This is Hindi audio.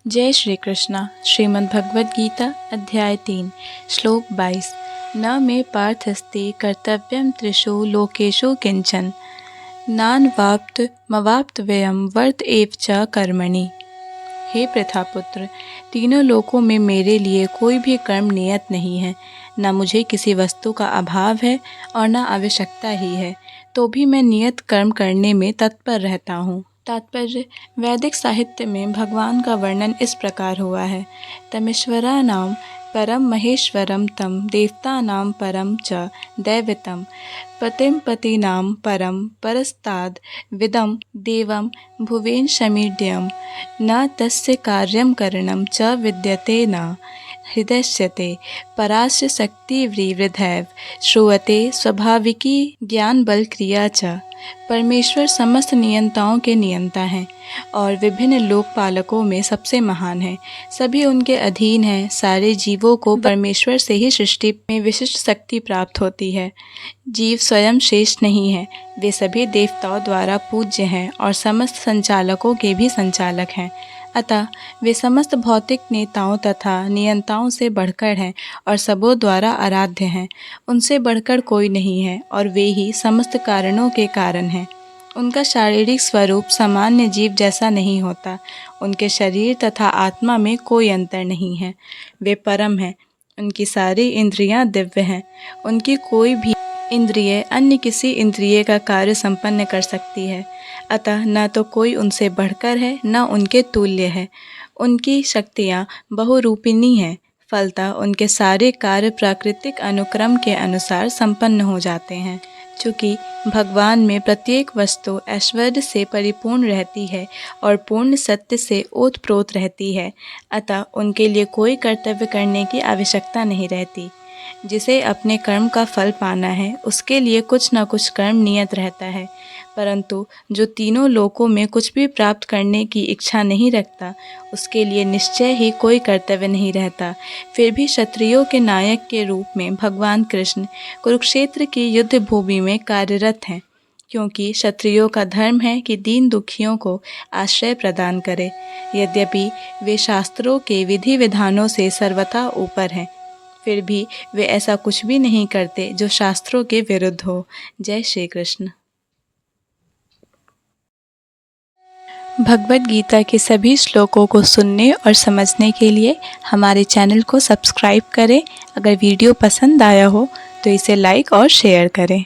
जय श्री कृष्णा। श्रीमद् भगवद गीता अध्याय 3 श्लोक 22। न मे पार्थस्ते कर्तव्यं त्रिषु लोकेषु किंचन नानवाप्त मवाप्तव्यं वर्त एव च कर्मणि। हे प्रथापुत्र, तीनों लोकों में मेरे लिए कोई भी कर्म नियत नहीं है। न मुझे किसी वस्तु का अभाव है और न आवश्यकता ही है, तो भी मैं नियत कर्म करने में तत्पर रहता हूँ। तात्पर्य: वैदिक साहित्य में भगवान का वर्णन इस प्रकार हुआ है। तमीश्वराणां परम महेश्वरम तम देवतानां परम च दैवतम पतिं पतीनां परम परस्ताद विदम देवं भुवेन शमीड्यं न तस्य कार्यं करणं च विद्यते न हृदयस्यते परास्य शक्तिर्वृद्धिर्वैव श्रूयते स्वाभाविकी ज्ञान बल क्रिया च। परमेश्वर समस्त नियंताओं के नियंता हैं और विभिन्न लोकपालकों में सबसे महान है। सभी उनके अधीन हैं। सारे जीवों को परमेश्वर से ही सृष्टि में विशिष्ट शक्ति प्राप्त होती है। जीव स्वयं श्रेष्ठ नहीं है, वे सभी देवताओं द्वारा पूज्य हैं और समस्त संचालकों के भी संचालक हैं। अतः वे समस्त भौतिक नेताओं तथा नियंताओं से बढ़कर हैं और सबों द्वारा आराध्य हैं। उनसे बढ़कर कोई नहीं है और वे ही समस्त कारणों के कारण हैं। उनका शारीरिक स्वरूप सामान्य जीव जैसा नहीं होता। उनके शरीर तथा आत्मा में कोई अंतर नहीं है। वे परम हैं। उनकी सारी इंद्रियां दिव्य हैं। उनकी कोई भी इंद्रिय अन्य किसी इंद्रिय का कार्य संपन्न कर सकती है। अतः न तो कोई उनसे बढ़कर है, न उनके तुल्य है। उनकी शक्तियाँ बहुरूपिणी हैं। फलतः उनके सारे कार्य प्राकृतिक अनुक्रम के अनुसार संपन्न हो जाते हैं। चूँकि भगवान में प्रत्येक वस्तु ऐश्वर्य से परिपूर्ण रहती है और पूर्ण सत्य से ओतप्रोत रहती है, अतः उनके लिए कोई कर्तव्य करने की आवश्यकता नहीं रहती। जिसे अपने कर्म का फल पाना है, उसके लिए कुछ न कुछ कर्म नियत रहता है। परंतु जो तीनों लोकों में कुछ भी प्राप्त करने की इच्छा नहीं रखता, उसके लिए निश्चय ही कोई कर्तव्य नहीं रहता। फिर भी क्षत्रियों के नायक के रूप में भगवान कृष्ण कुरुक्षेत्र की युद्ध भूमि में कार्यरत हैं, क्योंकि क्षत्रियों का धर्म है कि दीन दुखियों को आश्रय प्रदान करे। यद्यपि वे शास्त्रों के विधि विधानों से सर्वथा ऊपर हैं, फिर भी वे ऐसा कुछ भी नहीं करते जो शास्त्रों के विरुद्ध हो। जय श्री कृष्ण। भगवद गीता के सभी श्लोकों को सुनने और समझने के लिए हमारे चैनल को सब्सक्राइब करें। अगर वीडियो पसंद आया हो तो इसे लाइक और शेयर करें।